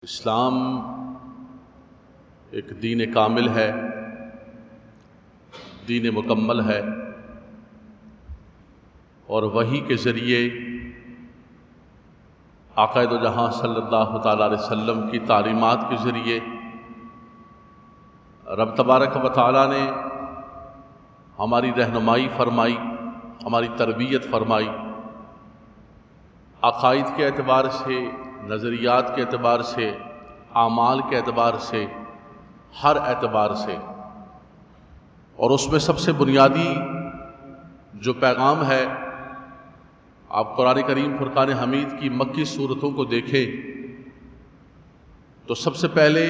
اسلام ایک دین کامل ہے، دین مکمل ہے، اور وحی کے ذریعے آقا دو جہاں صلی اللہ تعالیٰ علیہ وسلم کی تعلیمات کے ذریعے رب تبارک و تعالیٰ نے ہماری رہنمائی فرمائی، ہماری تربیت فرمائی، عقائد کے اعتبار سے، نظریات کے اعتبار سے، اعمال کے اعتبار سے، ہر اعتبار سے۔ اور اس میں سب سے بنیادی جو پیغام ہے، آپ قرآن کریم فرقان حمید کی مکی صورتوں کو دیکھیں تو سب سے پہلے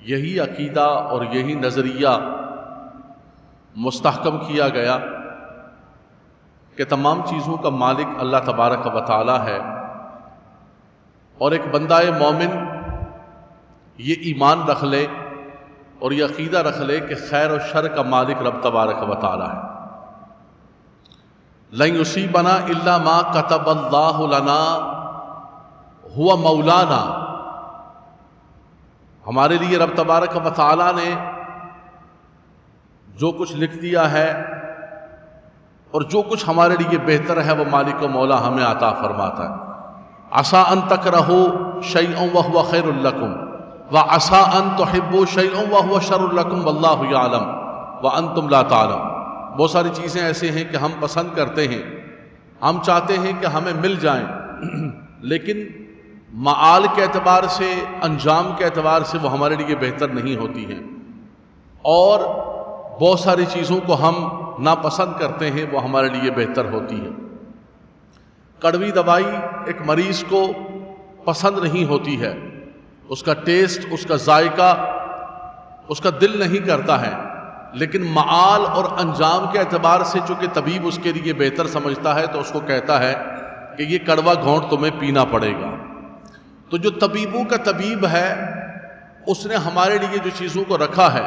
یہی عقیدہ اور یہی نظریہ مستحکم کیا گیا کہ تمام چیزوں کا مالک اللہ تبارک و تعالی ہے، اور ایک بندہ مومن یہ ایمان رکھ لے اور یہ عقیدہ رکھ لے کہ خیر و شر کا مالک رب تبارک و تعالی ہے۔ لن یصیبنا الا ما کتب اللہ لنا هو مولانا، ہمارے لیے رب تبارک و تعالی نے جو کچھ لکھ دیا ہے اور جو کچھ ہمارے لیے بہتر ہے وہ مالک و مولا ہمیں عطا فرماتا ہے۔ عسیٰ ان تکرہوا شیئا وہو خیر لکم وعسیٰ ان تحبوا شیئا وہو شر لکم واللہ یعلم وانتم لا تعلمون۔ بہت ساری چیزیں ایسے ہیں کہ ہم پسند کرتے ہیں، ہم چاہتے ہیں کہ ہمیں مل جائیں، لیکن معال کے اعتبار سے، انجام کے اعتبار سے وہ ہمارے لیے بہتر نہیں ہوتی ہیں، اور بہت ساری چیزوں کو ہم ناپسند کرتے ہیں، وہ ہمارے لیے بہتر ہوتی ہیں۔ کڑوی دوائی ایک مریض کو پسند نہیں ہوتی ہے، اس کا ٹیسٹ، اس کا ذائقہ اس کا دل نہیں کرتا ہے، لیکن معال اور انجام کے اعتبار سے چونکہ طبیب اس کے لیے بہتر سمجھتا ہے تو اس کو کہتا ہے کہ یہ کڑوا گھونٹ تمہیں پینا پڑے گا۔ تو جو طبیبوں کا طبیب ہے اس نے ہمارے لیے جو چیزوں کو رکھا ہے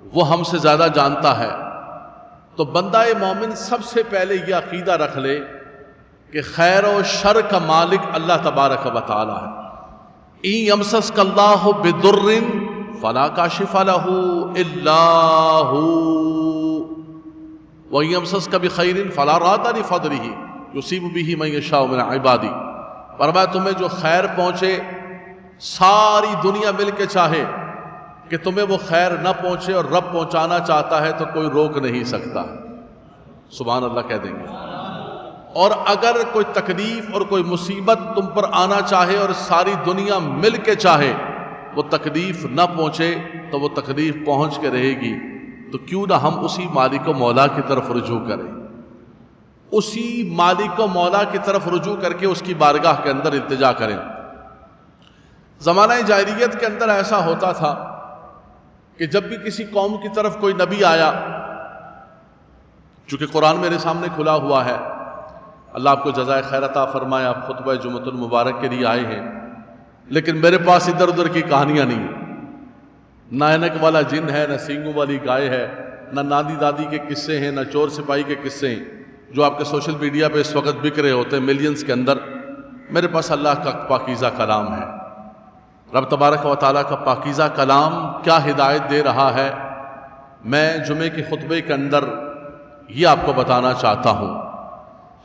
وہ ہم سے زیادہ جانتا ہے۔ تو بندہ مومن سب سے پہلے یہ عقیدہ رکھ لے کہ خیر و شر کا مالک اللہ تبارک و تعالی ہے۔ ان یمسسک اللہ بضر فلا کاشف لہ الا ہو وان یمسسک بخیر فلا راد لفضلہ یصیب بہ من یشاء من عبادہ۔ فرمایا تمہیں جو خیر پہنچے، ساری دنیا مل کے چاہے کہ تمہیں وہ خیر نہ پہنچے اور رب پہنچانا چاہتا ہے تو کوئی روک نہیں سکتا۔ سبحان اللہ کہہ دیں گے۔ اور اگر کوئی تکلیف اور کوئی مصیبت تم پر آنا چاہے اور ساری دنیا مل کے چاہے وہ تکلیف نہ پہنچے تو وہ تکلیف پہنچ کے رہے گی، تو کیوں نہ ہم اسی مالک و مولا کی طرف رجوع کریں، اسی مالک و مولا کی طرف رجوع کر کے اس کی بارگاہ کے اندر التجا کریں۔ زمانہ جاہلیت کے اندر ایسا ہوتا تھا کہ جب بھی کسی قوم کی طرف کوئی نبی آیا، چونکہ قرآن میرے سامنے کھلا ہوا ہے، اللہ آپ کو جزائے خیر عطا فرمائے، آپ خطبہ جمعۃ المبارک کے لیے آئے ہیں، لیکن میرے پاس ادھر ادھر کی کہانیاں نہیں، نہ اینک والا جن ہے، نہ سینگوں والی گائے ہے، نہ نانی دادی کے قصے ہیں، نہ چور سپاہی کے قصے ہیں جو آپ کے سوشل میڈیا پہ اس وقت بک رہے ہوتے ہیں ملینز کے اندر۔ میرے پاس اللہ کا پاکیزہ کلام ہے، رب تبارک و تعالیٰ کا پاکیزہ کلام کیا ہدایت دے رہا ہے، میں جمعے کے خطبے کے اندر یہ آپ کو بتانا چاہتا ہوں،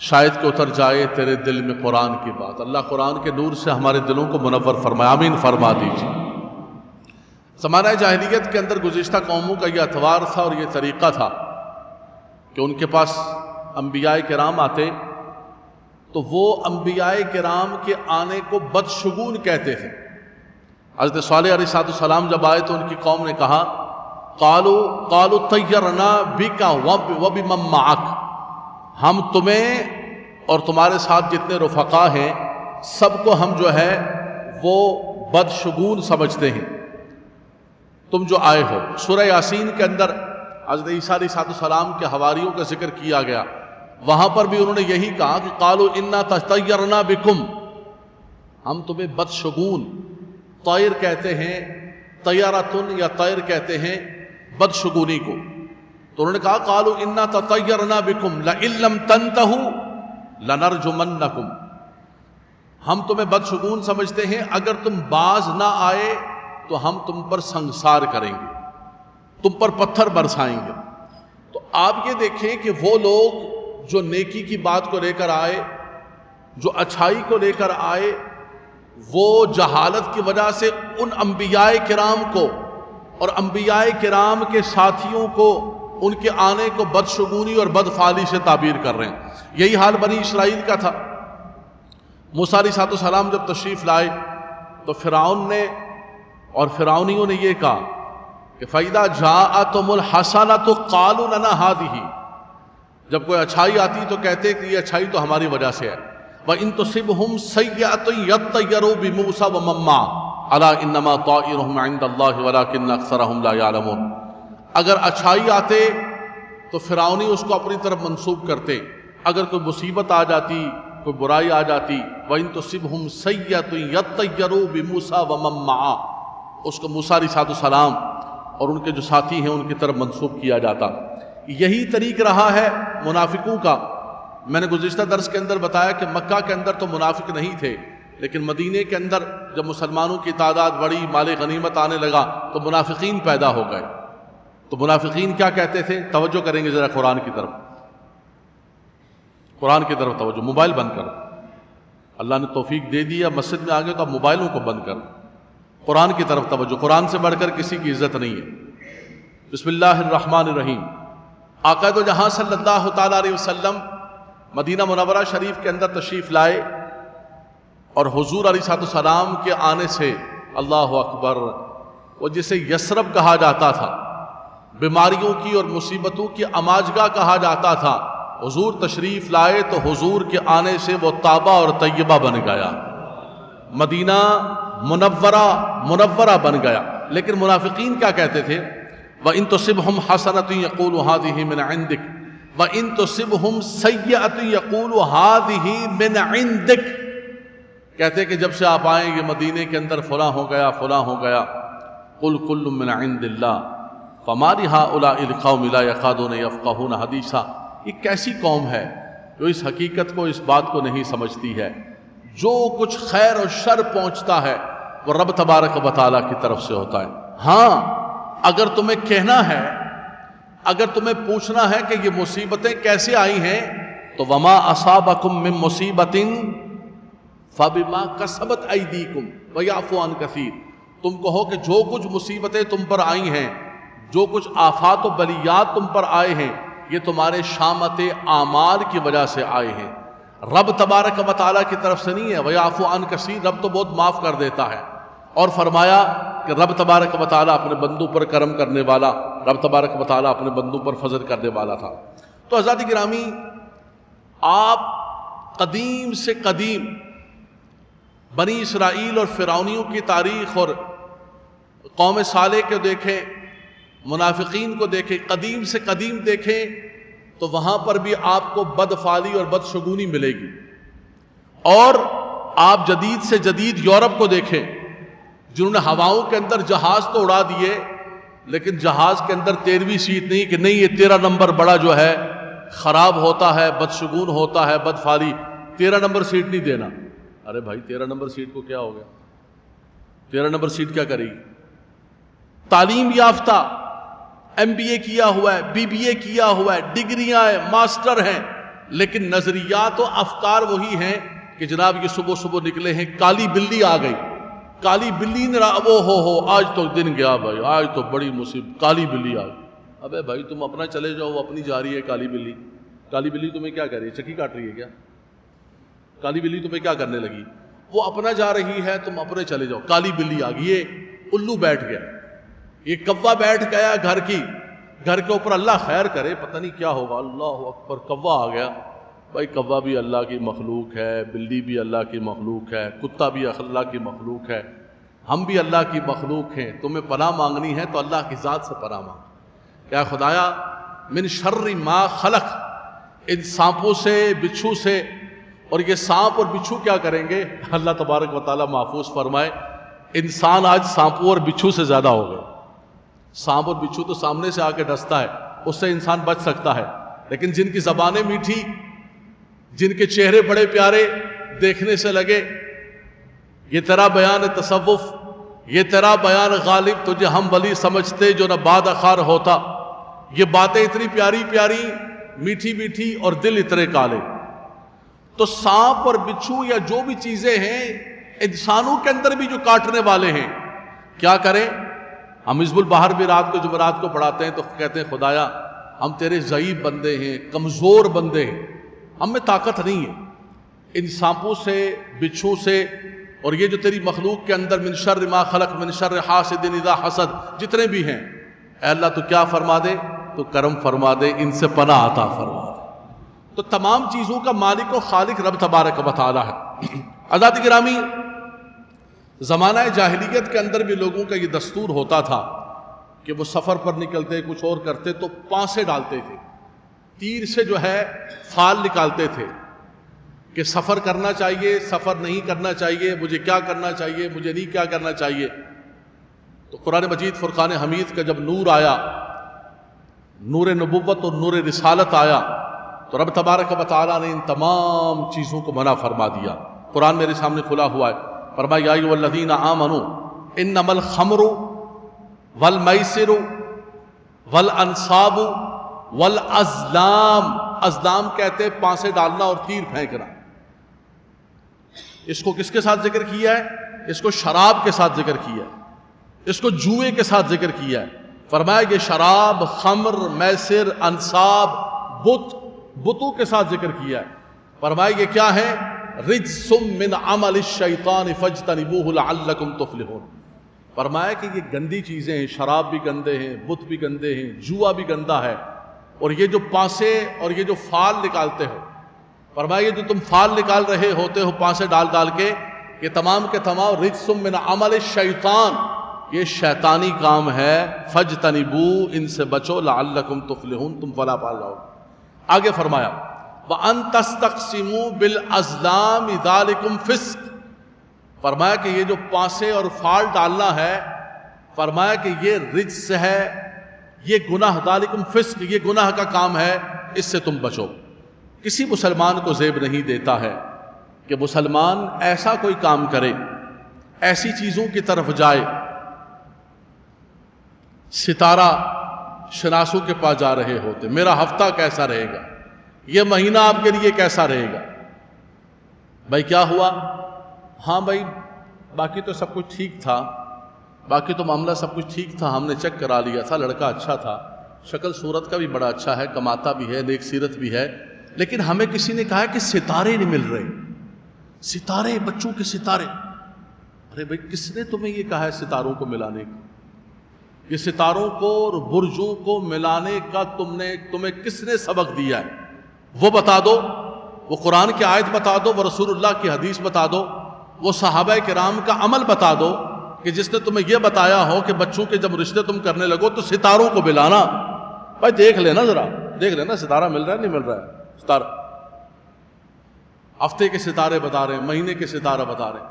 شاید کہ اتر جائے تیرے دل میں قرآن کی بات۔ اللہ قرآن کے نور سے ہمارے دلوں کو منور فرمائے، آمین فرما دیجیے۔ زمانہ جاہلیت کے اندر گزشتہ قوموں کا یہ اتوار تھا اور یہ طریقہ تھا کہ ان کے پاس انبیاء کرام آتے تو وہ انبیاء کرام کے آنے کو بدشگون کہتے تھے۔ حضرت صالح علیہ السلام جب آئے تو ان کی قوم نے کہا قالوا طیرنا بک وبمن معک، ہم تمہیں اور تمہارے ساتھ جتنے رفقا ہیں سب کو ہم جو ہے وہ بدشگون سمجھتے ہیں، تم جو آئے ہو۔ سورہ یاسین کے اندر حضرت عیسیٰ علیہ السلام کے حواریوں کا ذکر کیا گیا، وہاں پر بھی انہوں نے یہی کہا کہ قالوا انا تطیرنا بکم، ہم تمہیں بدشگون، طیر کہتے ہیں طیرتن یا طیر کہتے ہیں بدشگونی کو، تو انہوں نے کہا قالوا انا تطیرنا بکم لئن لم تنتہوا لنرجمنکم، ہم تمہیں بدشگون سمجھتے ہیں، اگر تم باز نہ آئے تو ہم تم پر سنگسار کریں گے، تم پر پتھر برسائیں گے۔ تو آپ یہ دیکھیں کہ وہ لوگ جو نیکی کی بات کو لے کر آئے، جو اچھائی کو لے کر آئے، وہ جہالت کی وجہ سے ان انبیاء کرام کو اور انبیاء کرام کے ساتھیوں کو ان کے آنے کو بدشگونی اور بدفعلی سے تعبیر کر رہے ہیں۔ یہی حال بنی اسرائیل کا تھا۔ موسیٰ علیہ السلام جب تشریف لائے تو فرعون نے اور فرعونیوں نے یہ کہا کہ فَإِذَا جَاءَتْهُمُ الْحَسَنَةُ قَالُوا لَنَا هَٰذِهِ، جب کوئی اچھائی آتی تو کہتے کہ یہ اچھائی تو ہماری وجہ سے ہے۔ وَإِن تُصِبْهُمْ سَيِّئَةٌ يَطَّيَّرُوا بِمُوسَىٰ وَمَن مَّعَهُ أَلَا إِنَّمَا طَائِرُهُمْ عِندَ اللَّهِ وَلَٰكِنَّ أَكْثَرَهُمْ لَا يَعْلَمُونَ، اگر اچھائی آتے تو فرعونی اس کو اپنی طرف منسوب کرتے، اگر کوئی مصیبت آ جاتی، کوئی برائی آ جاتی، وَإِن تُصِبْهُمْ سَيِّئَةٌ يَطَّيَّرُوا بِمُوسَىٰ وَمَن مَّعَهُ، اس کو موسیٰ علیہ السلام اور ان کے جو ساتھی ہیں ان کی طرف منسوب کیا جاتا۔ یہی طریق رہا ہے منافقوں کا۔ میں نے گزشتہ درس کے اندر بتایا کہ مکہ کے اندر تو منافق نہیں تھے، لیکن مدینے کے اندر جب مسلمانوں کی تعداد بڑی، مال غنیمت آنے لگا تو منافقین پیدا ہو گئے۔ تو منافقین کیا کہتے تھے؟ توجہ کریں گے ذرا قرآن کی طرف، قرآن کی طرف توجہ۔ موبائل بند کرو، اللہ نے توفیق دے دی، مسجد میں آگے تو اب موبائلوں کو بند کرو، قرآن کی طرف توجہ۔ قرآن سے بڑھ کر کسی کی عزت نہیں ہے۔ بسم اللہ الرحمن الرحیم۔ آقا دو جہاں صلی اللہ تعالیٰ علیہ وسلم مدینہ منورہ شریف کے اندر تشریف لائے، اور حضور علیہ السلام کے آنے سے اللہ اکبر، وہ جسے یثرب کہا جاتا تھا، بیماریوں کی اور مصیبتوں کی اماجگاہ کہا جاتا تھا، حضور تشریف لائے تو حضور کے آنے سے وہ طابہ اور طیبہ بن گیا، مدینہ منورہ بن گیا۔ لیکن منافقین کیا کہتے تھے؟ وَإِن تُصِبْهُمْ حَسَنَةٌ يَقُولُوا هَٰذِهِ مِنْ عِندِكَ وَإِن تُصِبْهُمْ سَيِّئَةٌ يَقُولُوا هَٰذِهِ مِنْ عِندِكَ، کہتے کہ جب سے آپ آئیں گے مدینے کے اندر فلاں ہو گیا، فلاں ہو گیا۔ قُلْ كُلٌّ مِّنْ عِندِ اللَّهِ فَمَا لِهَٰؤُلَاءِ الْقَوْمِ لَا يَكَادُونَ يَفْقَهُونَ حَدِيثًا، یہ کیسی قوم ہے جو اس حقیقت کو، اس بات کو نہیں سمجھتی ہے، جو کچھ خیر اور شر پہنچتا ہے وہ رب تبارک و تعالیٰ کی طرف سے ہوتا ہے۔ ہاں اگر تمہیں کہنا ہے، اگر تمہیں پوچھنا ہے کہ یہ مصیبتیں کیسے آئی ہیں، تو وما اصابکم من مصیبت فبما کسبت ایدیکم ویعفو عن کثیر، تم کہو کہ جو کچھ مصیبتیں تم پر آئی ہیں، جو کچھ آفات و بلیات تم پر آئے ہیں، یہ تمہارے شامت اعمال کی وجہ سے آئے ہیں، رب تبارک و تعالیٰ کی طرف سے نہیں ہے۔ ویعفو عن کثیر، رب تو بہت معاف کر دیتا ہے۔ اور فرمایا کہ رب تبارک و تعالیٰ اپنے بندوں پر کرم کرنے والا، رب تبارک و تعالیٰ اپنے بندوں پر فضل کرنے والا تھا۔ تو حضرات گرامی، آپ قدیم سے قدیم بنی اسرائیل اور فرعونیوں کی تاریخ اور قوم صالح کو دیکھیں، منافقین کو دیکھیں، قدیم سے قدیم دیکھیں، تو وہاں پر بھی آپ کو بدفعلی اور بدشگونی ملے گی۔ اور آپ جدید سے جدید یورپ کو دیکھیں، جنہوں نے ہواؤں کے اندر جہاز تو اڑا دیے، لیکن جہاز کے اندر 13ویں سیٹ نہیں کہ نہیں یہ 13 نمبر بڑا جو ہے خراب ہوتا ہے، بدشگون ہوتا ہے، بدفعلی، 13 نمبر سیٹ نہیں دینا۔ ارے بھائی 13 نمبر سیٹ کو کیا ہو گیا؟ 13 نمبر سیٹ کیا کرے گی؟ تعلیم یافتہ، MBA کیا ہوا ہے، BBA کیا ہوا ہے، ڈگریاں ہیں، ماسٹر ہیں، لیکن نظریات و افکار وہی ہیں کہ جناب یہ صبح صبح نکلے ہیں، کالی بلی آ گئی، کالی بلی نے وہ ہو آج تو دن گیا بھائی، آج تو بڑی مصیبت، کالی بلی آ گئی۔ ابے بھائی تم اپنا چلے جاؤ، وہ اپنی جا رہی ہے کالی بلی۔ کالی بلی تمہیں کیا کر رہی ہے؟ چکی کاٹ رہی ہے کیا؟ کالی بلی تمہیں کیا کرنے لگی؟ وہ اپنا جا رہی ہے، تم اپنے چلے جاؤ، کالی بلی آ گئی۔ یہ الو بیٹھ گیا، یہ کوا بیٹھ گیا گھر کے اوپر، اللہ خیر کرے، پتہ نہیں کیا ہوگا، اللہ اکبر، کوا آ گیا۔ بھائی کوا بھی اللہ کی مخلوق ہے، بلی بھی اللہ کی مخلوق ہے، کتا بھی اللہ کی مخلوق ہے، ہم بھی اللہ کی مخلوق ہیں۔ تمہیں پناہ مانگنی ہے تو اللہ کی ذات سے پناہ مانگ۔ کیا خدایا من شر ما خلق، ان سانپوں سے، بچھو سے، اور یہ سانپ اور بچھو کیا کریں گے؟ اللہ تبارک و تعالیٰ محفوظ فرمائے۔ انسان آج سانپوں اور بچھو سے زیادہ ہو گئے۔ سانپ اور بچھو تو سامنے سے آ کے ڈستا ہے، اس سے انسان بچ سکتا ہے، لیکن جن کی زبانیں میٹھی، جن کے چہرے بڑے پیارے دیکھنے سے لگے، یہ تیرا بیان تصوف، یہ تیرا بیان غالب، تجھے ہم ولی سمجھتے جو نہ باد اخار ہوتا. یہ باتیں اتنی پیاری پیاری، میٹھی میٹھی، اور دل اتنے کالے. تو سانپ اور بچھو یا جو بھی چیزیں ہیں انسانوں کے اندر بھی جو کاٹنے والے ہیں، کیا کریں؟ ہم حزب البحر بھی رات کو جمعرات کو پڑھاتے ہیں تو کہتے ہیں خدایا ہم تیرے ضعیف بندے ہیں، کمزور بندے ہیں، ہم میں طاقت نہیں ہے ان سانپوں سے، بچھو سے، اور یہ جو تیری مخلوق کے اندر من شر ما خلق من شر حاسد اذا حسد جتنے بھی ہیں، اے اللہ تو کیا فرما دے؟ تو کرم فرما دے، ان سے پناہ عطا فرما دے. تو تمام چیزوں کا مالک و خالق رب تبارک و تعالی ہے. حضرات گرامی، زمانہ جاہلیت کے اندر بھی لوگوں کا یہ دستور ہوتا تھا کہ وہ سفر پر نکلتے، کچھ اور کرتے تو پانسے ڈالتے تھے، تیر سے جو ہے فال نکالتے تھے کہ سفر کرنا چاہیے، سفر نہیں کرنا چاہیے، مجھے کیا کرنا چاہیے، مجھے نہیں کیا کرنا چاہیے. تو قرآن مجید فرقان حمید کا جب نور آیا، نور نبوت اور نور رسالت آیا، تو رب تبارک و تعالیٰ نے ان تمام چیزوں کو منع فرما دیا. قرآن میرے سامنے کھلا ہوا ہے، فرمایا یا ایھا الذین آمنوا انما الخمر والمیسر والانصاب والازلام. ازلام کہتے ہیں پانسے ڈالنا اور تیر پھینکنا. اس کو کس کے ساتھ ذکر کیا ہے؟ اس کو شراب کے ساتھ ذکر کیا ہے، اس کو جوئے کے ساتھ ذکر کیا ہے. فرمایا یہ شراب، خمر، میسر، انصاب، بتوں کے ساتھ ذکر کیا ہے. فرمایا یہ کیا ہے؟ رجس من عمل الشیطان فاجتنبوہ لعلکم تفلحون. فرمایا کہ یہ گندی چیزیں ہیں، شراب بھی گندے ہیں، بت بھی گندے ہیں، جوا بھی گندا ہے، اور یہ جو پانسے اور یہ جو فال نکالتے ہو، فرمایا یہ جو تم فال نکال رہے ہوتے ہو پانسے ڈال ڈال کے، یہ تمام کے تمام رجس من عمل الشیطان، یہ شیطانی کام ہے. فاجتنبو، ان سے بچو، لعلکم تفلحون، تم فلاح پا جاؤ. آگے فرمایا وَأَن تَسْتَقْسِمُوا بِالْأَزْلَامِ ذَلِكُمْ فِسْقٌ. فرمایا کہ یہ جو پانسے اور فال ڈالنا ہے، فرمایا کہ یہ رجس ہے، یہ گناہ، ذالکم فسق، یہ گناہ کا کام ہے، اس سے تم بچو. کسی مسلمان کو زیب نہیں دیتا ہے کہ مسلمان ایسا کوئی کام کرے، ایسی چیزوں کی طرف جائے. ستارہ شناسوں کے پاس جا رہے ہوتے، میرا ہفتہ کیسا رہے گا، یہ مہینہ آپ کے لیے کیسا رہے گا. بھائی کیا ہوا؟ ہاں بھائی باقی تو سب کچھ ٹھیک تھا، باقی تو معاملہ سب کچھ ٹھیک تھا، ہم نے چیک کرا لیا تھا، لڑکا اچھا تھا، شکل صورت کا بھی بڑا اچھا ہے، کماتا بھی ہے، نیک سیرت بھی ہے، لیکن ہمیں کسی نے کہا کہ ستارے نہیں مل رہے. ستارے، بچوں کے ستارے. ارے بھائی کس نے تمہیں یہ کہا ہے ستاروں کو ملانے کا؟ یہ ستاروں کو اور برجوں کو ملانے کا تمہیں کس نے سبق دیا ہے؟ وہ بتا دو، وہ قرآن کی آیت بتا دو، وہ رسول اللہ کی حدیث بتا دو، وہ صحابہ کرام کا عمل بتا دو کہ جس نے تمہیں یہ بتایا ہو کہ بچوں کے جب رشتے تم کرنے لگو تو ستاروں کو ملانا. بھائی دیکھ لینا، ذرا دیکھ لینا ستارہ مل رہا ہے نہیں مل رہا ہے. ستارہ ہفتے کے ستارے بتا رہے ہیں، مہینے کے ستارہ بتا رہے ہیں.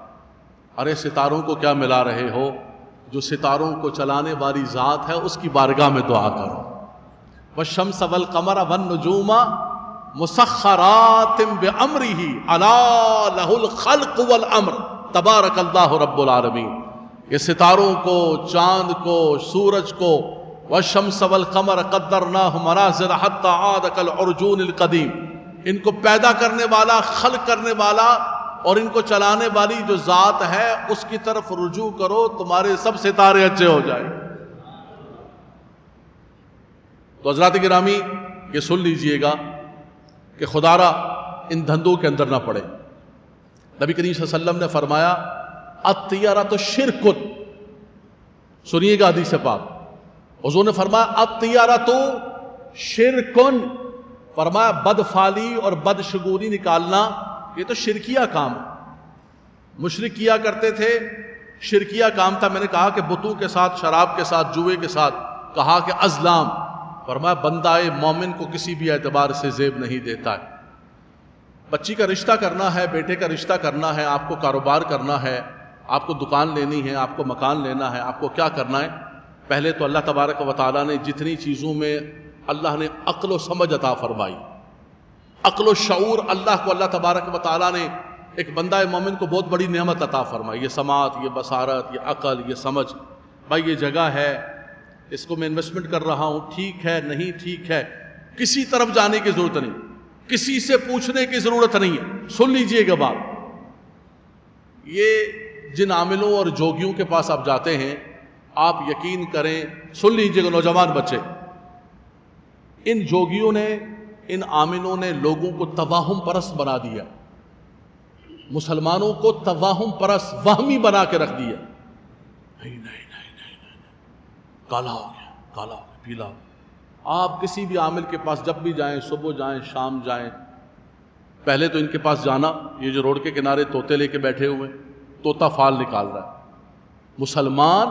ارے ستاروں کو کیا ملا رہے ہو؟ جو ستاروں کو چلانے والی ذات ہے اس کی بارگاہ میں دعا کرو. والشمس والقمر والنجوم مسخرات بامرہ الا لہ الخلق والامر تبارک اللہ رب العالمین. یہ ستاروں کو، چاند کو، سورج کو، والشمس والقمر قدرناہ منازل حتی عاد کالعرجون القدیم، ان کو پیدا کرنے والا، خلق کرنے والا اور ان کو چلانے والی جو ذات ہے اس کی طرف رجوع کرو، تمہارے سب ستارے اچھے ہو جائیں. تو حضرات گرامی یہ سن لیجئے گا کہ خدا را ان دھندوں کے اندر نہ پڑے. نبی کریم صلی اللہ علیہ وسلم نے فرمایا الطیرۃ شرک. سنیے گا حدیث پاک، حضور نے فرمایا الطیرۃ شرک. فرمایا بدفعلی اور بدشگونی نکالنا یہ تو شرکیہ کام ہے. مشرک کیا کرتے تھے، شرکیہ کام تھا. میں نے کہا کہ بتوں کے ساتھ، شراب کے ساتھ، جوئے کے ساتھ، کہا کہ ازلام. فرمایا بندہ مومن کو کسی بھی اعتبار سے زیب نہیں دیتا ہے. بچی کا رشتہ کرنا ہے، بیٹے کا رشتہ کرنا ہے، آپ کو کاروبار کرنا ہے، آپ کو دکان لینی ہے، آپ کو مکان لینا ہے، آپ کو کیا کرنا ہے؟ پہلے تو اللہ تبارک و تعالیٰ نے جتنی چیزوں میں اللہ نے عقل و سمجھ عطا فرمائی، عقل و شعور اللہ کو اللہ تبارک و تعالیٰ نے ایک بندہ مومن کو بہت بڑی نعمت عطا فرمائی، یہ سماعت، یہ بصارت، یہ عقل، یہ سمجھ. بھائی یہ جگہ ہے، اس کو میں انویسٹمنٹ کر رہا ہوں، ٹھیک ہے نہیں ٹھیک ہے، کسی طرف جانے کی ضرورت نہیں، کسی سے پوچھنے کی ضرورت نہیں ہے. سن لیجئے گا بات، یہ جن عاملوں اور جوگیوں کے پاس آپ جاتے ہیں، آپ یقین کریں، سن لیجئے گا نوجوان بچے، ان جوگیوں نے، ان عاملوں نے لوگوں کو توہم پرست بنا دیا، مسلمانوں کو توہم پرست وہمی بنا کے رکھ دیا. نہیں نہیں نہیں نہیں، کالا ہو گیا، کالا ہو گیا، پیلا ہو گیا. آپ کسی بھی عامل کے پاس جب بھی جائیں، صبح جائیں شام جائیں، پہلے تو ان کے پاس جانا، یہ جو روڈ کے کنارے طوطے لے کے بیٹھے ہوئے، طوطا فال نکال رہا ہے، مسلمان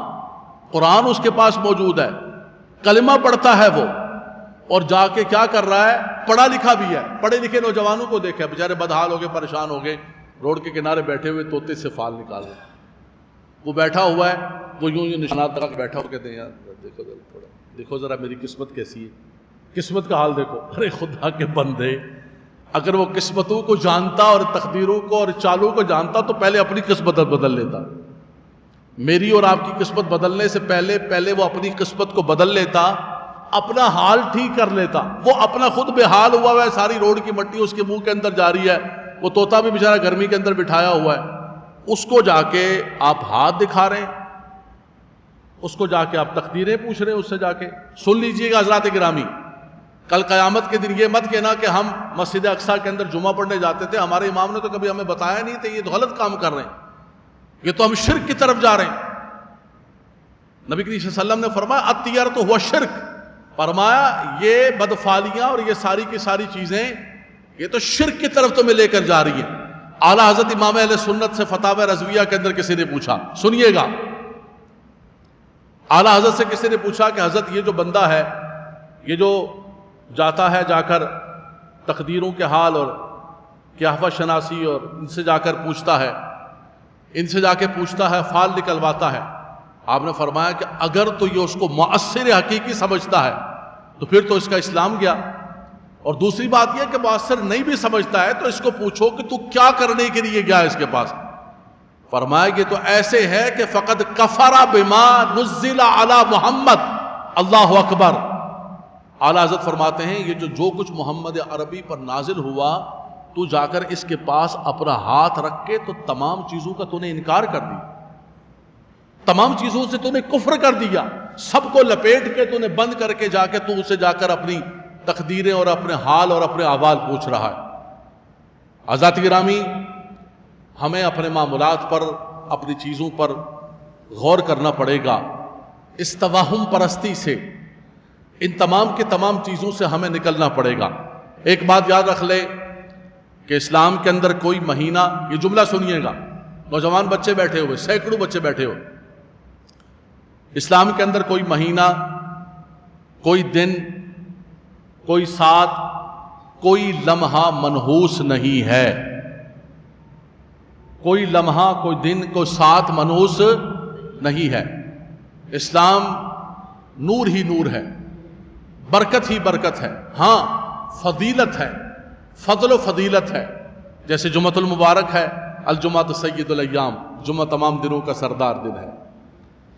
قرآن اس کے پاس موجود ہے، کلمہ پڑھتا ہے وہ، اور جا کے کیا کر رہا ہے، پڑھا لکھا بھی ہے. پڑھے لکھے نوجوانوں کو دیکھے بیچارے بدحال ہو گئے، پریشان ہو گئے، روڈ کے کنارے بیٹھے ہوئے طوطے سے فال نکال رہے ہیں. وہ بیٹھا ہوا ہے، وہ یوں نشانات لگا کے بیٹھا ہو، کہتے ہیں یار دیکھو ذرا تھوڑا، دیکھو ذرا میری قسمت کیسی ہے، قسمت کا حال دیکھو. ارے خدا کے بندے، اگر وہ قسمتوں کو جانتا اور تقدیروں کو اور چالوں کو جانتا تو پہلے اپنی قسمت بدل لیتا. میری اور آپ کی قسمت بدلنے سے پہلے وہ اپنی قسمت کو بدل لیتا، اپنا حال ٹھیک کر لیتا. وہ اپنا خود بے حال ہوا ہے، ساری روڈ کی مٹی اس کے منہ کے اندر جا رہی ہے، وہ طوطا بھی بیچارہ گرمی کے اندر بٹھایا ہوا ہے، اس کو جا کے آپ ہاتھ دکھا رہے ہیں، اس کو جا کے آپ تقدیریں پوچھ رہے ہیں اس سے جا کے. سن لیجئے گا حضرات گرامی، کل قیامت کے دن یہ مت کہنا کہ ہم مسجد اقصیٰ کے اندر جمعہ پڑھنے جاتے تھے، ہمارے امام نے تو کبھی ہمیں بتایا نہیں تھا، یہ تو غلط کام کر رہے ہیں، یہ تو ہم شرک کی طرف جا رہے ہیں. نبی کریم صلی اللہ علیہ وسلم نے فرمایا الطیرۃ هو شرک، فرمایا یہ بدفعلیاں اور یہ ساری کی ساری چیزیں یہ تو شرک کی طرف تمہیں لے کر جا رہی ہیں. اعلیٰ حضرت امام اہل سنت سے فتاوی رضویہ کے اندر کسی نے پوچھا، سنیے گا، اعلیٰ حضرت سے کسی نے پوچھا کہ حضرت یہ جو بندہ ہے، یہ جو جاتا ہے جا کر تقدیروں کے حال اور قیافہ شناسی اور ان سے جا کر پوچھتا ہے، ان سے جا کے پوچھتا ہے، فال نکلواتا ہے، آپ نے فرمایا کہ اگر تو یہ اس کو مؤثر حقیقی سمجھتا ہے تو پھر تو اس کا اسلام گیا، اور دوسری بات یہ کہ مؤثر نہیں بھی سمجھتا ہے تو اس کو پوچھو کہ تو کیا کرنے کے لیے گیا اس کے پاس. فرمایا کہ تو ایسے ہے کہ فقد کفر بما نزل علی محمد، اللہ اکبر. اعلیٰ حضرت فرماتے ہیں یہ جو کچھ محمد عربی پر نازل ہوا، تو جا کر اس کے پاس اپنا ہاتھ رکھ کے تو تمام چیزوں کا تو نے انکار کر دیا، تمام چیزوں سے تو نے کفر کر دیا، سب کو لپیٹ کے تو نے بند کر کے جا کے تو اسے جا کر اپنی تقدیریں اور اپنے حال اور اپنے احوال پوچھ رہا ہے. حضرات گرامی، ہمیں اپنے معاملات پر، اپنی چیزوں پر غور کرنا پڑے گا. اس توہم پرستی سے، ان تمام کے تمام چیزوں سے ہمیں نکلنا پڑے گا. ایک بات یاد رکھ لے کہ اسلام کے اندر کوئی مہینہ، یہ جملہ سنیے گا، نوجوان بچے بیٹھے ہوئے، سینکڑوں بچے بیٹھے ہوئے، اسلام کے اندر کوئی مہینہ، کوئی دن، کوئی ساتھ، کوئی لمحہ منحوس نہیں ہے. کوئی لمحہ، کوئی دن، کوئی ساتھ منحوس نہیں ہے. اسلام نور ہی نور ہے، برکت ہی برکت ہے. ہاں فضیلت ہے، فضل و فضیلت ہے. جیسے جمعۃ المبارک ہے، الجمعۃ سید الایام، جمعہ تمام دنوں کا سردار دن ہے،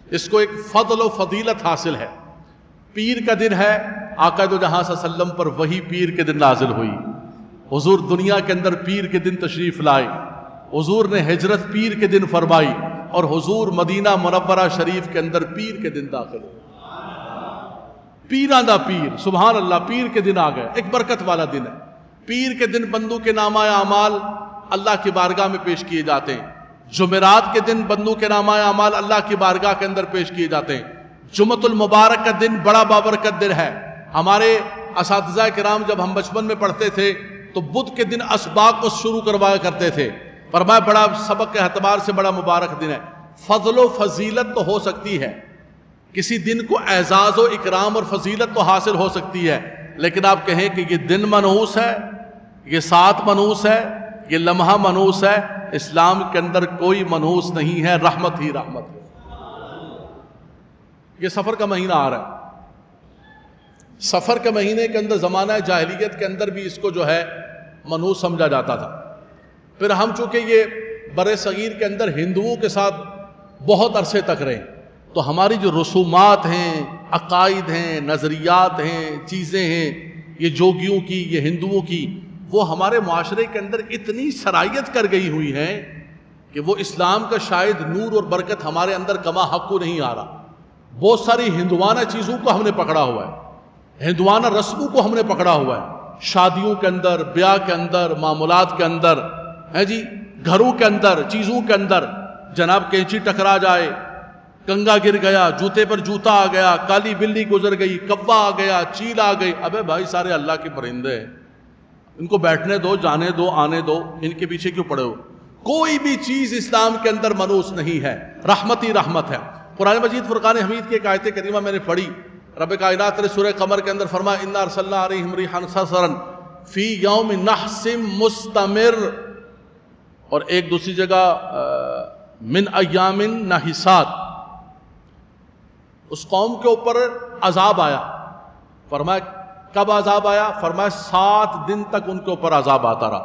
اس کو ایک فضل و فضیلت حاصل ہے. پیر کا دن ہے، آقا دو جہاں صلی اللہ علیہ وسلم پر وہی پیر کے دن نازل ہوئی. حضور دنیا کے اندر پیر کے دن تشریف لائے، حضور نے ہجرت پیر کے دن فرمائی، اور حضور مدینہ منورہ شریف کے اندر پیر کے دن داخل ہوئے. پیراں دا پیر، سبحان اللہ، پیر کے دن آ گئے، ایک برکت والا دن ہے. پیر کے دن بندوں کے نامہ اعمال اللہ کی بارگاہ میں پیش کیے جاتے ہیں. جمعرات کے دن بندوں کے نامہ اعمال اللہ کی بارگاہ کے اندر پیش کیے جاتے ہیں. جمعۃ المبارک کا دن بڑا بابرکت دن ہے. ہمارے اساتذہ کرام جب ہم بچپن میں پڑھتے تھے تو بدھ کے دن اسباق کو شروع کروایا کرتے تھے، فرمایا بڑا سبق کے اعتبار سے بڑا مبارک دن ہے. فضل و فضیلت تو ہو سکتی ہے، کسی دن کو اعزاز و اکرام اور فضیلت تو حاصل ہو سکتی ہے، لیکن آپ کہیں کہ یہ دن منحوس ہے، یہ ساتھ منحوس ہے، یہ لمحہ منحوس ہے، اسلام کے اندر کوئی منحوس نہیں ہے، رحمت ہی رحمت ہے. یہ سفر کا مہینہ آ رہا ہے، سفر کے مہینے کے اندر زمانہ جاہلیت کے اندر بھی اس کو جو ہے منحوس سمجھا جاتا تھا. پھر ہم چونکہ یہ برِ صغیر کے اندر ہندوؤں کے ساتھ بہت عرصے تک رہے، تو ہماری جو رسومات ہیں، عقائد ہیں، نظریات ہیں، چیزیں ہیں، یہ جوگیوں کی، یہ ہندوؤں کی، وہ ہمارے معاشرے کے اندر اتنی سرایت کر گئی ہوئی ہیں کہ وہ اسلام کا شاید نور اور برکت ہمارے اندر کما حق کو نہیں آ رہا۔ بہت ساری ہندوانہ چیزوں کو ہم نے پکڑا ہوا ہے، ہندوانہ رسموں کو ہم نے پکڑا ہوا ہے، شادیوں کے اندر، بیاہ کے اندر، معاملات کے اندر، ہے جی، گھروں کے اندر، چیزوں کے اندر، جناب کینچی ٹکرا جائے، کنگا گر گیا، جوتے پر جوتا آ گیا، کالی بلی گزر گئی، کوا آ گیا، چیل آ گئی، ابے بھائی سارے اللہ کے پرندے ہیں، ان کو بیٹھنے دو، جانے دو، آنے دو، ان کے پیچھے کیوں پڑے ہو؟ کوئی بھی چیز اسلام کے اندر منحوس نہیں ہے، رحمت ہی رحمت ہے۔ قرآن مجید فرقان حمید کی ایک آیت کریمہ میں نے پڑھی، رب کائنات نے سورہ قمر کے اندر فرمایا اِنَّا أَرْسَلْنَا عَلَيْهِمْ رِيحًا صَرْصَرًا فِي يَوْمِ نَحْسٍ مُسْتَمِرٍ، اور ایک دوسری جگہ من ایام نحسات، اس قوم کے اوپر عذاب آیا، فرمایا کب عذاب آیا؟ فرمایا 7 دن تک ان کے اوپر عذاب آتا رہا۔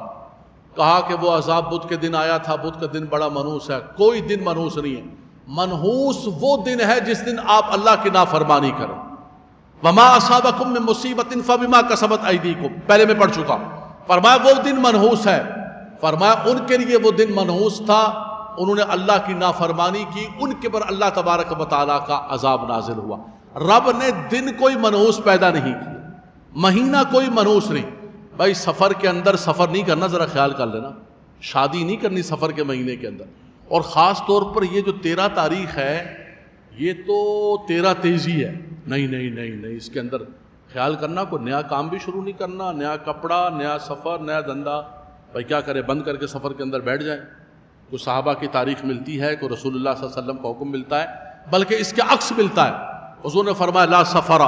کہا کہ وہ عذاب بدھ کے دن آیا تھا، بدھ کا دن بڑا منحوس ہے، کوئی دن منحوس نہیں ہے، منحوس وہ دن ہے جس دن آپ اللہ کی نافرمانی کریں۔ وما اصابکم من مصیبت فبما کسبت ایدیکم، پہلے میں پڑھ چکا، فرمایا وہ دن منحوس ہے، فرمایا ان کے لیے وہ دن منحوس تھا، انہوں نے اللہ کی نافرمانی کی، ان کے پر اللہ تبارک و تعالیٰ کا عذاب نازل ہوا۔ رب نے دن کوئی منحوس پیدا نہیں کیا، مہینہ کوئی منحوس نہیں۔ بھائی سفر کے اندر سفر نہیں کرنا، ذرا خیال کر لینا، شادی نہیں کرنی سفر کے مہینے کے اندر، اور خاص طور پر یہ جو 13 تاریخ ہے یہ تو 13 تیزی ہے، نہیں نہیں نہیں نہیں، اس کے اندر خیال کرنا، کوئی نیا کام بھی شروع نہیں کرنا، نیا کپڑا، نیا سفر، نیا دھندا، بھائی کیا کرے، بند کر کے سفر کے اندر بیٹھ جائے۔ کوئی صحابہ کی تاریخ ملتی ہے، کوئی رسول اللہ صلی اللہ علیہ وسلم کا حکم ملتا ہے، بلکہ اس کے عکس ملتا ہے۔ حضور نے فرمایا لا سفر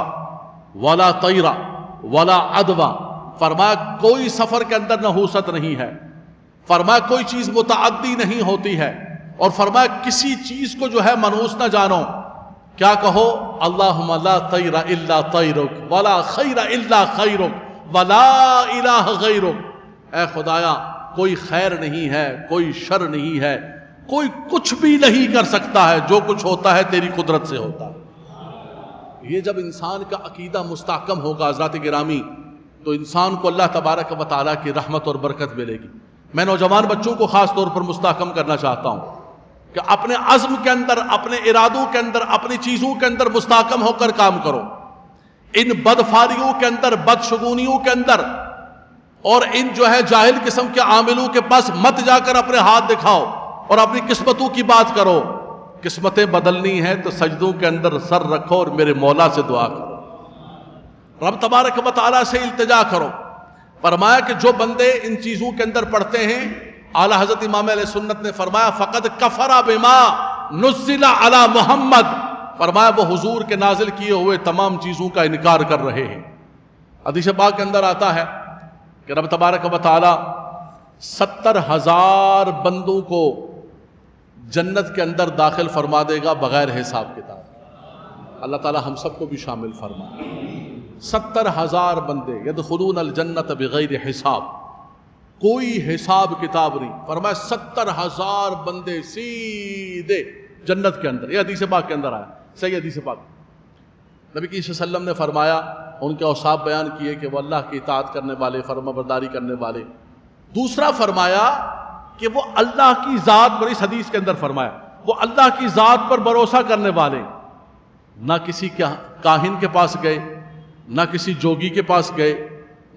ولا طیر ولا عدوہ، فرمایا کوئی سفر کے اندر نحوست نہیں ہے، فرمایا کوئی چیز متعدی نہیں ہوتی ہے، اور فرمایا کسی چیز کو جو ہے منحوس نہ جانو، کیا کہو؟ اللہم لا طیر الا طیرک ولا خیر الا خیرک ولا الہ غیرک، اے خدایا کوئی خیر نہیں ہے، کوئی شر نہیں ہے، کوئی کچھ بھی نہیں کر سکتا ہے، جو کچھ ہوتا ہے تیری قدرت سے ہوتا ہے۔ یہ جب انسان کا عقیدہ مستحکم ہوگا حضرات گرامی، تو انسان کو اللہ تبارک و تعالیٰ کی رحمت اور برکت ملے گی۔ میں نوجوان بچوں کو خاص طور پر مستحکم کرنا چاہتا ہوں کہ اپنے عزم کے اندر، اپنے ارادوں کے اندر، اپنی چیزوں کے اندر مستحکم ہو کر کام کرو، ان بدفاریوں کے اندر، بدشگونیوں کے اندر، اور ان جو ہے جاہل قسم کے عاملوں کے پاس مت جا کر اپنے ہاتھ دکھاؤ اور اپنی قسمتوں کی بات کرو۔ قسمتیں بدلنی ہے تو سجدوں کے اندر سر رکھو اور میرے مولا سے دعا کرو، رب تبارک و تعالیٰ سے التجا کرو۔ فرمایا کہ جو بندے ان چیزوں کے اندر پڑھتے ہیں، اعلیٰ حضرت امام علیہ سنت نے فرمایا فقد کفر بما نزل علی محمد، فرمایا وہ حضور کے نازل کیے ہوئے تمام چیزوں کا انکار کر رہے ہیں۔ حدیث پاک کے اندر آتا ہے کہ رب تبارک و تعالی 70,000 بندوں کو جنت کے اندر داخل فرما دے گا بغیر حساب کتاب۔ اللہ تعالی ہم سب کو بھی شامل فرمائے۔ 70,000 بندے یدخلون الجنت بغیر حساب، کوئی حساب کتاب نہیں، فرمایا 70,000 بندے سیدھے جنت کے اندر۔ یہ حدیث پاک کے اندر آیا، صحیح حدیث پاک۔ نبی کی صلی اللہ علیہ وسلم نے فرمایا، ان کے اوصاف بیان کیے کہ وہ اللہ کی اطاعت کرنے والے، فرما برداری کرنے والے۔ دوسرا فرمایا کہ وہ اللہ کی ذات پر، اس حدیث کے اندر فرمایا وہ اللہ کی ذات پر بھروسہ کرنے والے، نہ کسی کاہن کے پاس گئے، نہ کسی جوگی کے پاس گئے،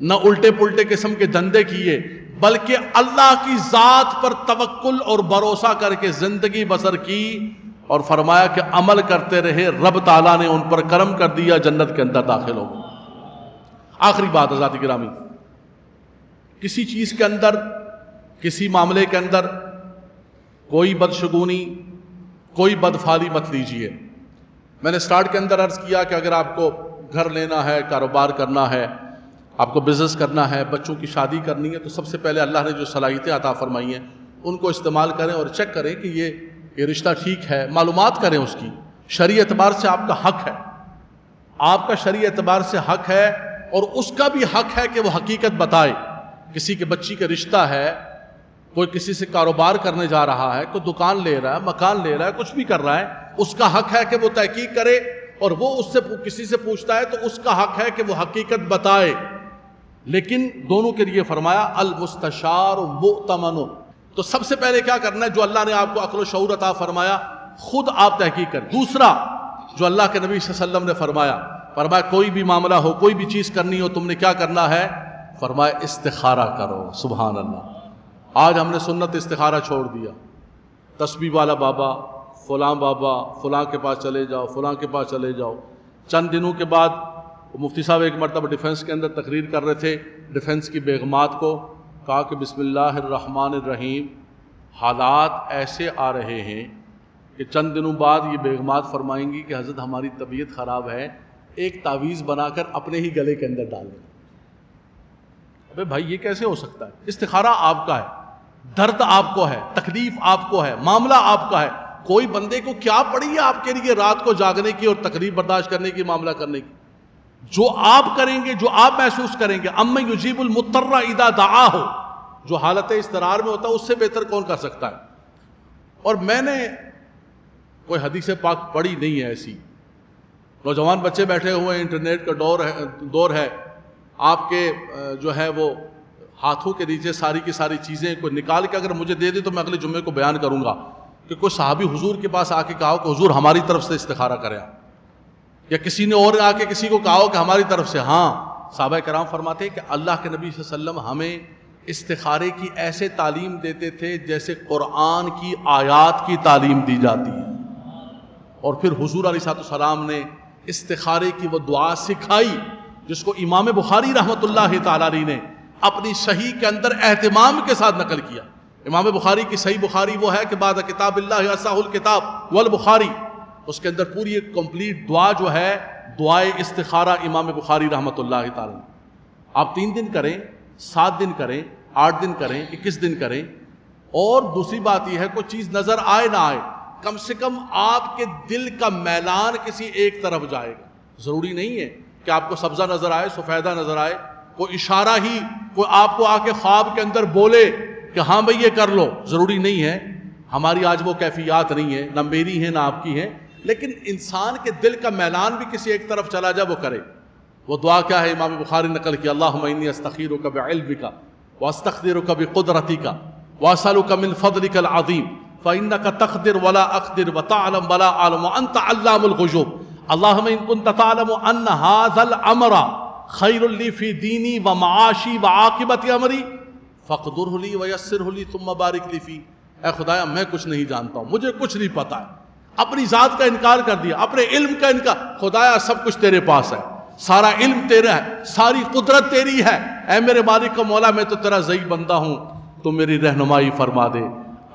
نہ الٹے پلٹے قسم کے دھندے کیے، بلکہ اللہ کی ذات پر توکل اور بھروسہ کر کے زندگی بسر کی، اور فرمایا کہ عمل کرتے رہے، رب تعالیٰ نے ان پر کرم کر دیا، جنت کے اندر داخل ہو گئے۔ آخری بات حضرات گرامی، کسی چیز کے اندر، کسی معاملے کے اندر کوئی بدشگونی، کوئی بدفعلی مت لیجئے۔ میں نے سٹارٹ کے اندر عرض کیا کہ اگر آپ کو گھر لینا ہے، کاروبار کرنا ہے، آپ کو بزنس کرنا ہے، بچوں کی شادی کرنی ہے، تو سب سے پہلے اللہ نے جو صلاحیتیں عطا فرمائی ہیں ان کو استعمال کریں اور چیک کریں کہ یہ رشتہ ٹھیک ہے، معلومات کریں اس کی، شرعی اعتبار سے آپ کا حق ہے، آپ کا شرعی اعتبار سے حق ہے، اور اس کا بھی حق ہے کہ وہ حقیقت بتائے۔ کسی کے بچی کا رشتہ ہے، کوئی کسی سے کاروبار کرنے جا رہا ہے، کوئی دکان لے رہا ہے، مکان لے رہا ہے، کچھ بھی کر رہا ہے، اس کا حق ہے کہ وہ تحقیق کرے، اور وہ اس سے کسی سے پوچھتا ہے تو اس کا حق ہے کہ وہ حقیقت بتائے. لیکن دونوں کے لیے فرمایا المستشار مؤتمن. تو سب سے پہلے کیا کرنا ہے؟ جو اللہ نے آپ کو عقل و شعور عطا فرمایا خود آپ تحقیق کر. دوسرا جو اللہ کے نبی صلی اللہ علیہ وسلم نے فرمایا کوئی بھی معاملہ ہو، کوئی بھی چیز کرنی ہو، تم نے کیا کرنا ہے؟ فرمایا استخارہ کرو. سبحان اللہ. آج ہم نے سنت استخارہ چھوڑ دیا. تسبیح والا بابا، فلاں بابا، فلاں کے پاس چلے جاؤ، فلاں کے پاس چلے جاؤ. چند دنوں کے بعد مفتی صاحب ایک مرتبہ ڈیفنس کے اندر تقریر کر رہے تھے، ڈیفنس کی بیگمات کو کہا کہ بسم اللہ الرحمن الرحیم. حالات ایسے آ رہے ہیں کہ چند دنوں بعد یہ بیگمات فرمائیں گی کہ حضرت ہماری طبیعت خراب ہے، ایک تعویذ بنا کر اپنے ہی گلے کے اندر ڈال دیں. ابے بھائی یہ کیسے ہو سکتا ہے؟ استخارہ آپ کا ہے، درد آپ کو ہے، تکلیف آپ کو ہے، معاملہ آپ کا ہے. کوئی بندے کو کیا پڑی ہے آپ کے لیے رات کو جاگنے کی اور تکلیف برداشت کرنے کی، معاملہ کرنے کی؟ جو آپ کریں گے، جو آپ محسوس کریں گے. امن یجیب المضطر اذا دعاہ، جو حالت اضطرار میں ہوتا ہے اس سے بہتر کون کر سکتا ہے؟ اور میں نے کوئی حدیث پاک پڑھی نہیں ہے ایسی. نوجوان بچے بیٹھے ہوئے ہیں، انٹرنیٹ کا دور ہے، آپ کے جو ہے وہ ہاتھوں کے نیچے ساری کی ساری چیزیں کوئی نکال کے اگر مجھے دے دے تو میں اگلے جمعے کو بیان کروں گا کہ کوئی صحابی حضور کے پاس آ کے کہا کہ حضور ہماری طرف سے استخارہ کریں، یا کسی نے اور آ کے کسی کو کہا کہ ہماری طرف سے. ہاں، صحابہ کرام فرماتے ہیں کہ اللہ کے نبی صلی اللہ علیہ وسلم ہمیں استخارے کی ایسے تعلیم دیتے تھے جیسے قرآن کی آیات کی تعلیم دی جاتی ہے. اور پھر حضور علیہ السلام نے استخارے کی وہ دعا سکھائی جس کو امام بخاری رحمۃ اللہ تعالی علیہ نے اپنی صحیح کے اندر اہتمام کے ساتھ نقل کیا. امام بخاری کی صحیح بخاری وہ ہے کہ بعد کتاب اللہ اصح الکتاب والبخاری، اس کے اندر پوری ایک کمپلیٹ دعا جو ہے دعائے استخارہ امام بخاری رحمۃ اللہ تعالی. آپ 3 دن کریں، 7 دن کریں، 8 دن کریں، 21 دن کریں. اور دوسری بات یہ ہے کوئی چیز نظر آئے نہ آئے، کم سے کم آپ کے دل کا میلان کسی ایک طرف جائے گا. ضروری نہیں ہے کہ آپ کو سبزہ نظر آئے، سفیدہ نظر آئے، کوئی اشارہ ہی کوئی آپ کو آ کے خواب کے اندر بولے کہ ہاں بھئی یہ کر لو، ضروری نہیں ہے. ہماری آج وہ کیفیات نہیں ہے، نہ میری ہے نہ آپ کی ہے، لیکن انسان کے دل کا میلان بھی کسی ایک طرف چلا جائے وہ کرے. وہ دعا کیا ہے؟ امام بخاری نقل کیا، اللہم انی استخیرک بعلمک واستقدرک بقدرتک واسألک من فضلک العظیم فإنک تقدر ولا اقدر وتعلم ولا اعلم وانت علام الغیوب. اللہم ان کنت تعلم ان ھذا الامر خیر لی فی دینی ومعاشی وعاقبت امری فاقدرہ لی ویسرہ لی ثم بارک لی فی. اے خدایا میں کچھ نہیں جانتا ہوں، مجھے کچھ نہیں پتا ہے. اپنی ذات کا انکار کر دیا، اپنے علم کا انکار. خدایا سب کچھ تیرے پاس ہے، سارا علم تیرا ہے، ساری قدرت تیری ہے. اے میرے مالک کا مولا، میں تو تیرا ضعیف بندہ ہوں، تو میری رہنمائی فرما دے.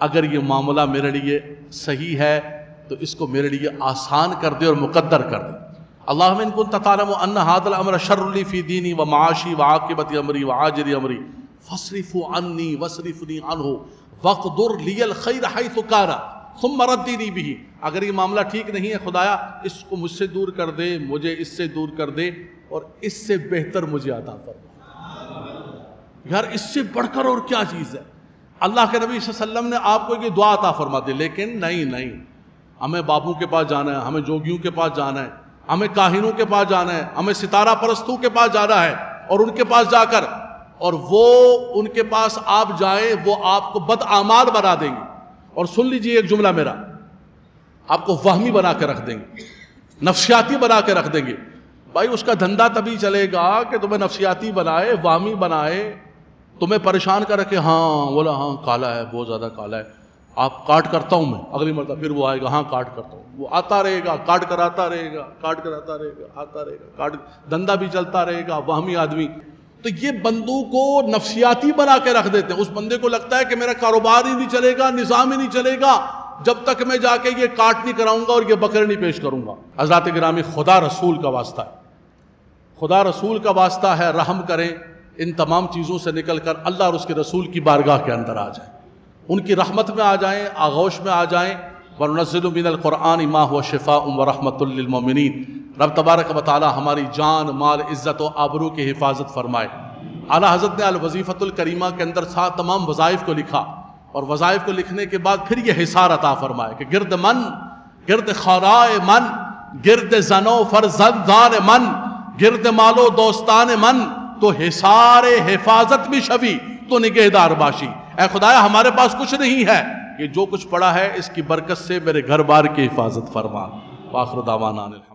اگر یہ معاملہ میرے لیے صحیح ہے تو اس کو میرے لیے آسان کر دے اور مقدر کر دے. اللہم ان کنت تعلم ان ھذا الامر شر لی فی دینی ومعاشی وعاقبت امری وعاجل امری فاصرف عنی واصرفنی عنہ واقدر لی الخیر حیث کان ثم ردنی بہ. اگر یہ معاملہ ٹھیک نہیں ہے خدایا اس کو مجھ سے دور کر دے، مجھے اس سے دور کر دے اور اس سے بہتر مجھے عطا فرما. یار اس سے بڑھ کر اور کیا چیز ہے؟ اللہ کے نبی صلی اللہ علیہ وسلم نے آپ کو یہ دعا عطا فرما دی. لیکن نہیں، ہمیں بابوں کے پاس جانا ہے، ہمیں جوگیوں کے پاس جانا ہے، ہمیں کاہنوں کے پاس جانا ہے، ہمیں ستارہ پرستوں کے پاس جانا ہے، اور ان کے پاس جا کر اور وہ ان کے پاس آپ جائیں وہ آپ کو بد اعمال بنا دیں گے. اور سن لیجئے ایک جملہ میرا، آپ کو وہمی بنا کے رکھ دیں گے، نفسیاتی بنا کے رکھ دیں گے. بھائی اس کا دھندا تبھی چلے گا کہ تمہیں نفسیاتی بنائے، وہمی بنائے، تمہیں پریشان کر کے ہاں بولا ہاں کالا ہے، بہت زیادہ کالا ہے، آپ کاٹ کرتا ہوں میں. اگلی مرتبہ پھر وہ آئے گا، ہاں کاٹ کرتا ہوں. وہ آتا رہے گا، کاٹ کر آتا رہے گا، کاٹ کر آتا رہے گا، آتا رہے گا، کاٹ، دھندا بھی چلتا رہے گا، وہمی آدمی. تو یہ بندوں کو نفسیاتی بنا کے رکھ دیتے ہیں. اس بندے کو لگتا ہے کہ میرا کاروبار ہی نہیں چلے گا، نظام ہی نہیں چلے گا جب تک میں جا کے یہ کاٹ نہیں کراؤں گا اور یہ بکرے نہیں پیش کروں گا. حضرات گرامی، خدا رسول کا واسطہ ہے، خدا رسول کا واسطہ ہے، رحم کریں، ان تمام چیزوں سے نکل کر اللہ اور اس کے رسول کی بارگاہ کے اندر آ جائیں، ان کی رحمت میں آ جائیں، آغوش میں آ جائیں. وَنُنَزِّلُ مِنَ الْقُرْآنِ مَا هُوَ شِفَاءٌ وَرَحْمَةٌ لِّلْمُؤْمِنِينَ. رب تبارک و تعالی ہماری جان، مال، عزت و آبرو کی حفاظت فرمائے. اعلیٰ حضرت نے الوظیفۃ الکریمہ کے اندر تمام وظائف کو لکھا اور وظائف کو لکھنے کے بعد پھر یہ حصار عطا فرمائے کہ گرد من، گرد خورائے من، گرد زن و فرزندان من، گرد مال و دوستان من، تو حصار حفاظت بھی شوی تو نگہدار باشی۔ اے خدایا ہمارے پاس کچھ نہیں ہے، یہ جو کچھ پڑا ہے اس کی برکت سے میرے گھر بار کی حفاظت فرما۔ وآخر دعوانا الحمد